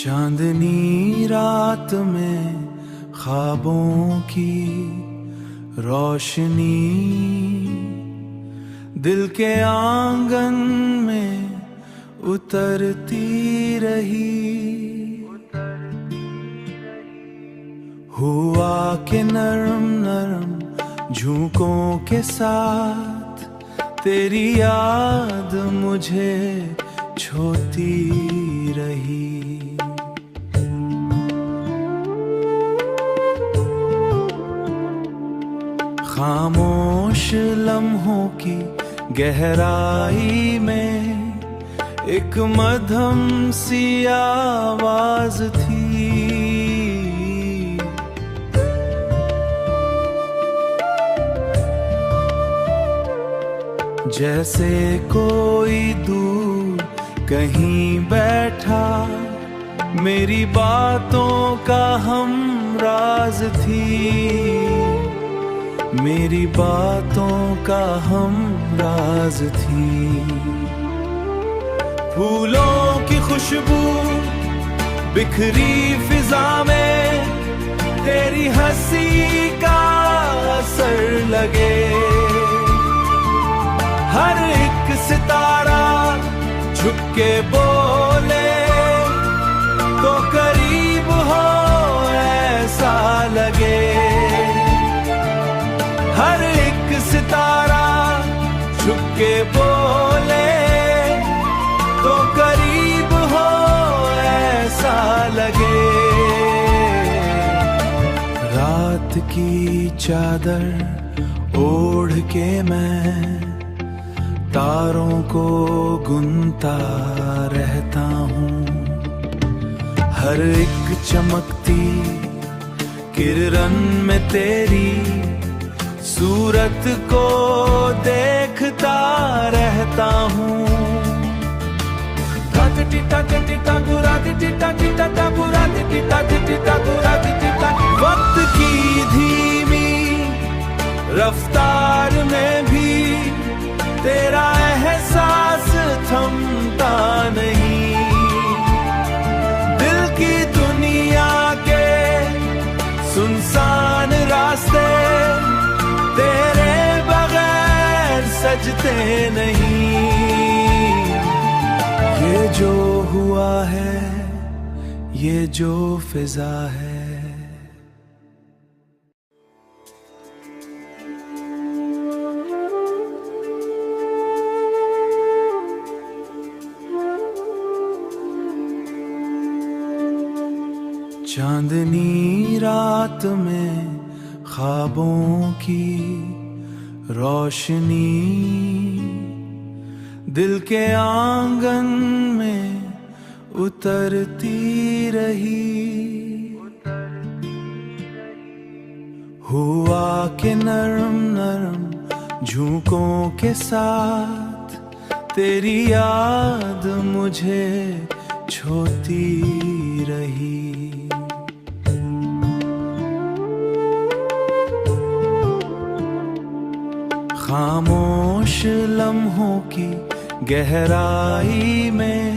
चांदनी रात में ख्वाबों की रोशनी दिल के आंगन में उतरती रही। हुआ के नरम नरम झोंकों के साथ तेरी याद मुझे छोती रही। खामोश लम्हों की गहराई में एक मध्यम सी आवाज थी। जैसे कोई दूर कहीं बैठा मेरी बातों का हम राज थी। मेरी बातों का हम राज थी। फूलों की खुशबू बिखरी फिजा में तेरी हंसी का असर लगे। हर एक सितारा झुक के बोले तो करीब हो ऐसा लगे। हर एक सितारा झुक के बोले तो करीब हो ऐसा लगे। रात की चादर ओढ़ के मैं तारों को गुनता रहता हूँ। हर एक चमकती किरण में तेरी सूरत को देखता रहता हूँ। वक्त की धीमी रफ्तार में भी तेरा एहसास थमता नहीं। दिल की दुनिया के सुनसान रास्ते तेरे बगैर सजते नहीं। ये जो हुआ है ये जो फिजा है। चांदनी रात में ख्वाबों की रोशनी दिल के आंगन में उतरती रही। हुआ के नरम नरम झोंकों के साथ तेरी याद मुझे छोती रही। खामोश लम्हों की गहराई में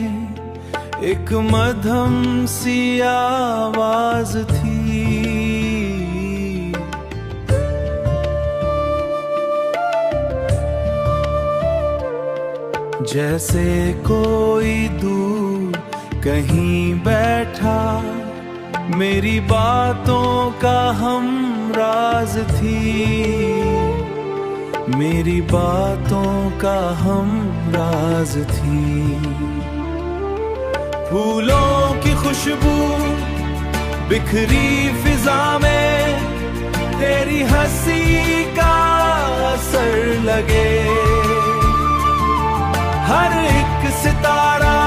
एक मध्यम सी आवाज थी। जैसे कोई दूर कहीं बैठा मेरी बातों का हम राज थी। मेरी बातों का हम राज थी। फूलों की खुशबू बिखरी फिजा में तेरी हंसी का असर लगे। हर एक सितारा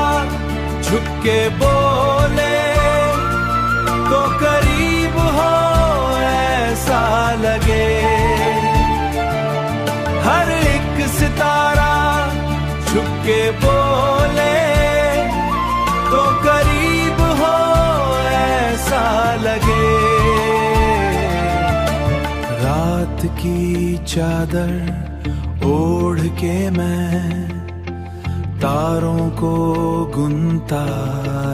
झुक के बोले तो करीब हो ऐसा लगे। हर एक सितारा झुक के बोले तो करीब हो ऐसा लगे। रात की चादर ओढ़ के मैं तारों को गुनता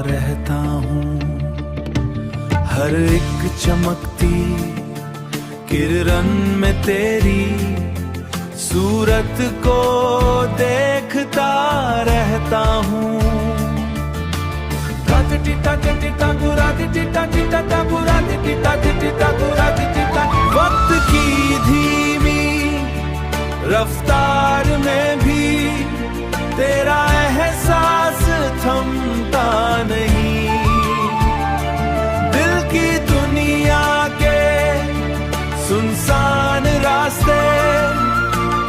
रहता हूँ, हर एक चमकती किरण में तेरी सूरत को देखता रहता हूँ। वक्त की धीमी रफ्तार में भी तेरा एहसास थमता नहीं, दिल की दुनिया के सुनसान रास्ते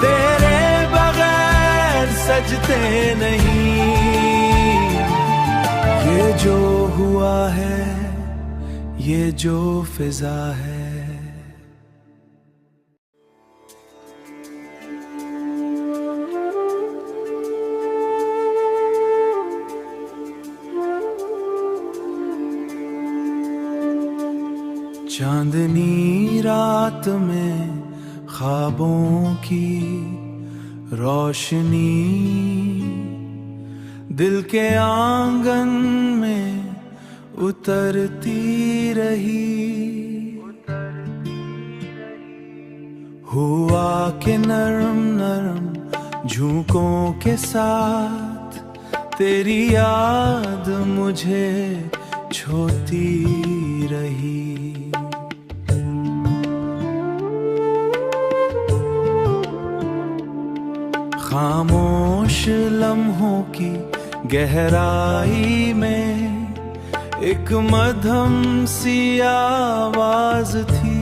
तेरे बगैर सजते नहीं। ये जो हुआ है, ये जो फिजा है, चांदनी रात में ख्वाबों की रोशनी दिल के आंगन में उतरती रही, हुआ के नरम नरम झोंकों के साथ तेरी याद मुझे छोती रही। खामोश लम्हों की गहराई में एक मध्यम सी आवाज थी,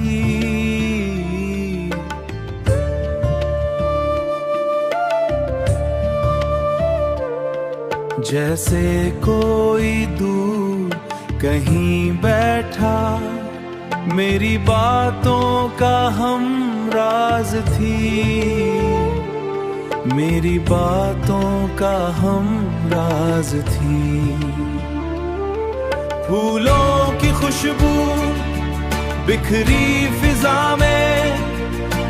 जैसे कोई दूर कहीं बैठा मेरी बातों का हमराज थी, मेरी बातों का हमराज थी। फूलों की खुशबू बिखरी फिजा में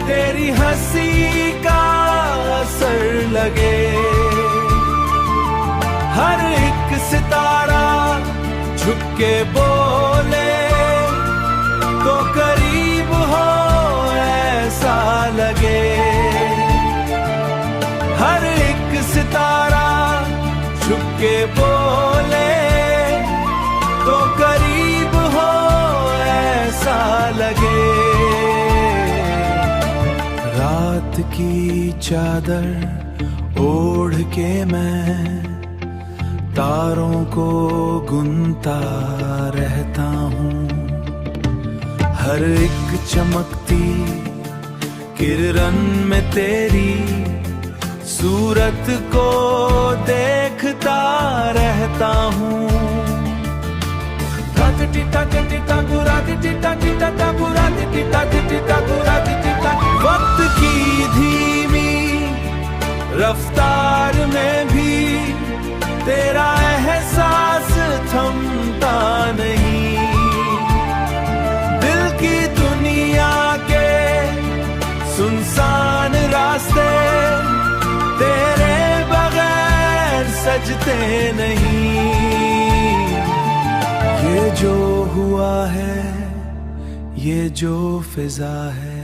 तेरी हंसी का असर लगे, हर एक सितारा झुक के बोले तो करीब हो ऐसा लगे, हर एक सितारा झुक के बोले तो करीब हो ऐसा लगे। रात की चादर ओढ़ के मैं तारों को गुनता रहता हूँ, हर एक चमकती किरण में तेरी सूरत को देखता रहता हूँ। वक्त की धीमी रफ्तार में भी तेरा एहसास थमता नहीं, दिल की दुनिया के सुनसान रास्ते तेरे बगैर सजते नहीं। ये जो हुआ है, ये जो फिजा है,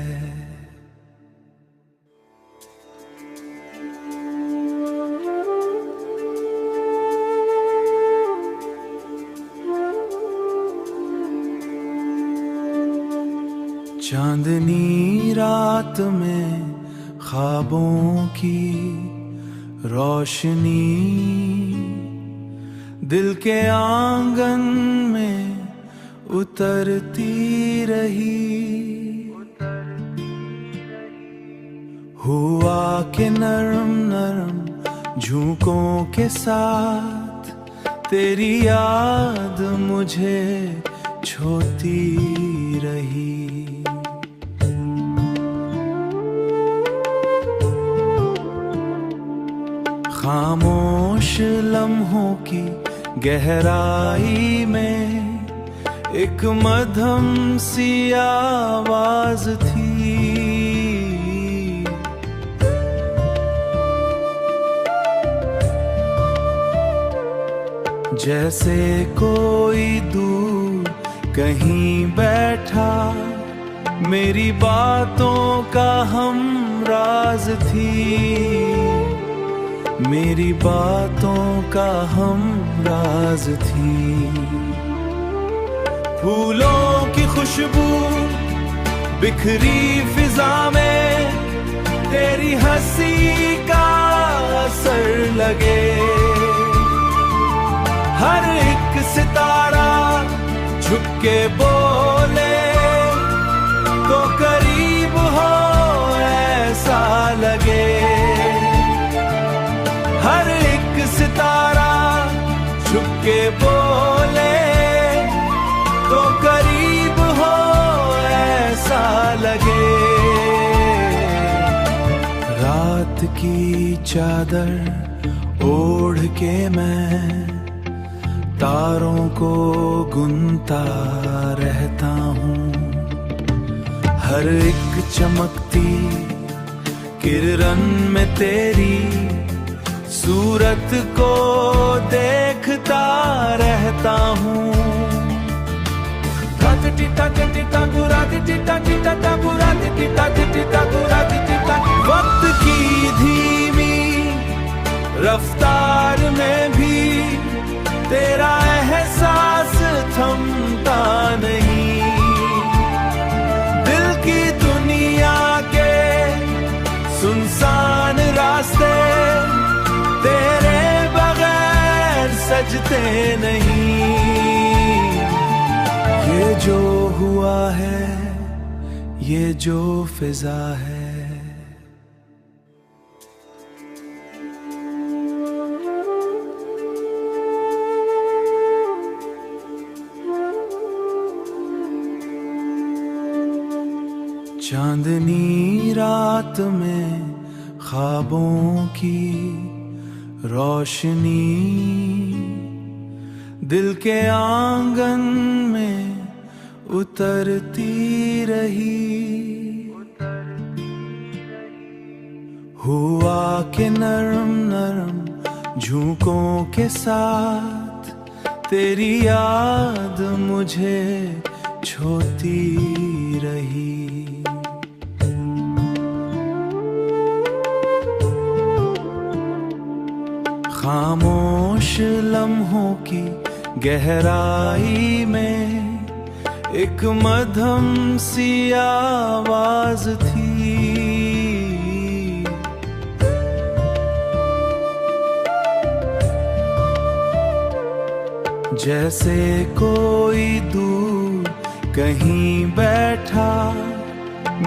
चांदनी रात में ख्वाबों की रोशनी दिल के आंगन में उतरती रही, हुआ के नरम नरम झोंकों के साथ तेरी याद मुझे छोती रही। खामोश लम्हों की गहराई में एक मध्यम सी आवाज थी, जैसे कोई दूर कहीं बैठा, मेरी बातों का हम राज थी, मेरी बातों का हम राज थी। फूलों की खुशबू बिखरी फिजा में, तेरी हंसी का असर लगे। हर एक सितारा झुक के बोले तो करीब हो ऐसा लगे। हर एक सितारा झुक के बोले तो करीब हो ऐसा लगे। रात की चादर ओढ़ के मैं तारों को गुनता रहता हूँ। हर एक चमकती किरण में तेरी सूरत को देखता रहता हूँ। वक्त की धीमी रफ्तार में भी तेरा एहसास थमता नहीं। दिल की दुनिया के सुनसान रास्ते तेरे बगैर सजते नहीं। ये जो हुआ है, ये जो फिजा है, चांदनी रात में ख्वाबों की रोशनी दिल के आंगन में उतरती रही। हुआ के नरम नरम झोंकों के साथ तेरी याद मुझे छोती रही। खामोश लम्हों की गहराई में एक मध्यम सी आवाज थी। जैसे कोई दूर कहीं बैठा,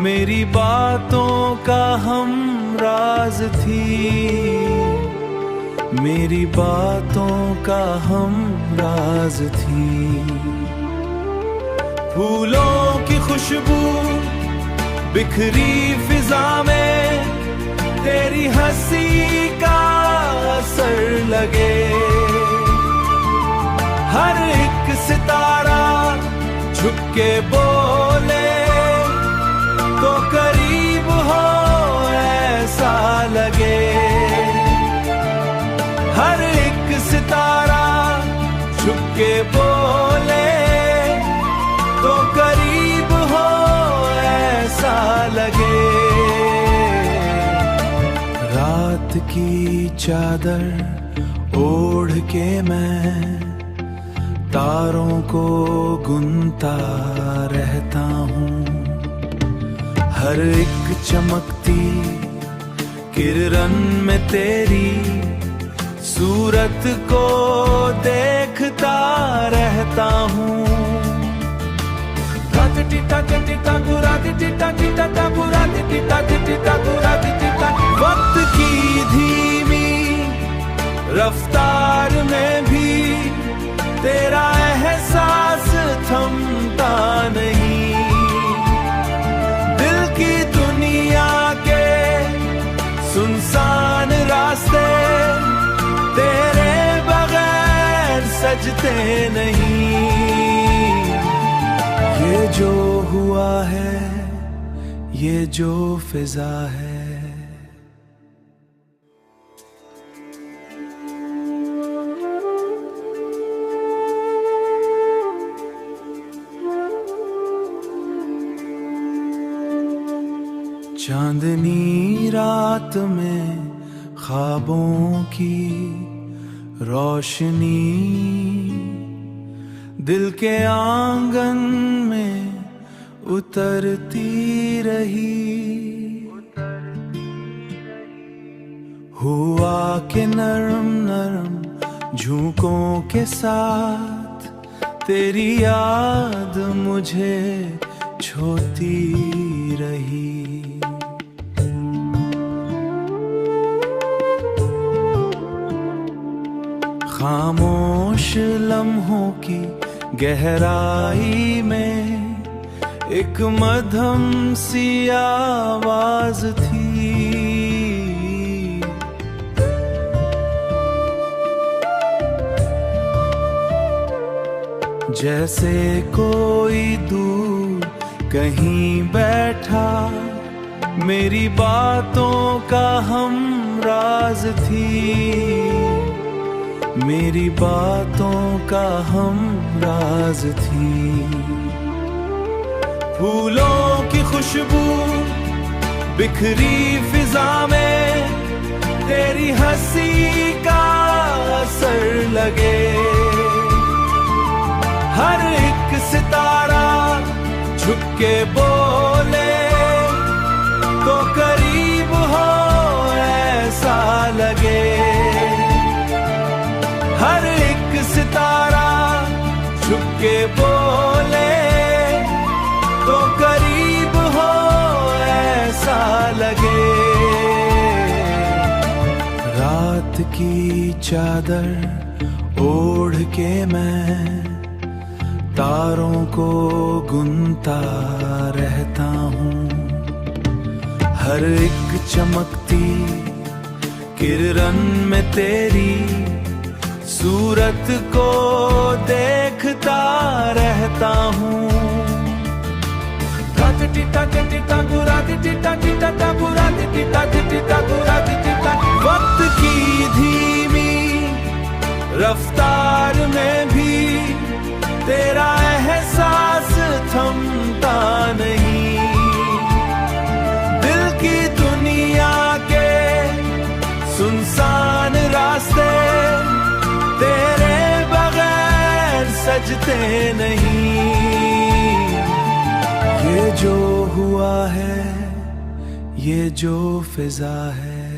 मेरी बातों का हम राज थी, मेरी बातों का हम राज थी। फूलों की खुशबू बिखरी फिजा में, तेरी हंसी का असर लगे। हर एक सितारा झुक के बोले तो करीब हो ऐसा लगे। हर एक सितारा झुक के बोले तो करीब हो ऐसा लगे। रात की चादर ओढ़ के मैं तारों को गुनता रहता हूँ। हर एक चमकती किरण में तेरी सूरत को देखता रहता हूँ। वक्त की धीमी रफ्तार में भी तेरा एहसास थमता नहीं। दिल की दुनिया के सुनसान रास्ते तेरे बगैर सजते नहीं। ये जो हुआ है, ये जो फिजा है, चांदनी रात में ख्वाबों की रोशनी दिल के आंगन में उतरती रही। हुआ के नरम नरम झोंकों के साथ तेरी याद मुझे छोती रही। खामोश लम्हों की गहराई में एक मध्यम सी आवाज थी। जैसे कोई दूर कहीं बैठा मेरी बातों का हम राज थी। मेरी बातों का हम राज थी। फूलों की खुशबू बिखरी फिजा में तेरी हंसी का असर लगे। हर एक सितारा झुक के बोले तो करीब हो ऐसा लगे। हर एक सितारा झुक के बोले तो करीब हो ऐसा लगे। रात की चादर ओढ़ के मैं तारों को गुनता रहता हूँ। हर एक चमकती किरण में तेरी सूरत को देखता रहता हूँ। वक्त की धीमी रफ्तार में भी तेरा एहसास थमता नहीं। दिल की दुनिया के सुनसान रास्ते तेरे बगैर सजते नहीं। ये जो हुआ है ये जो फिजा है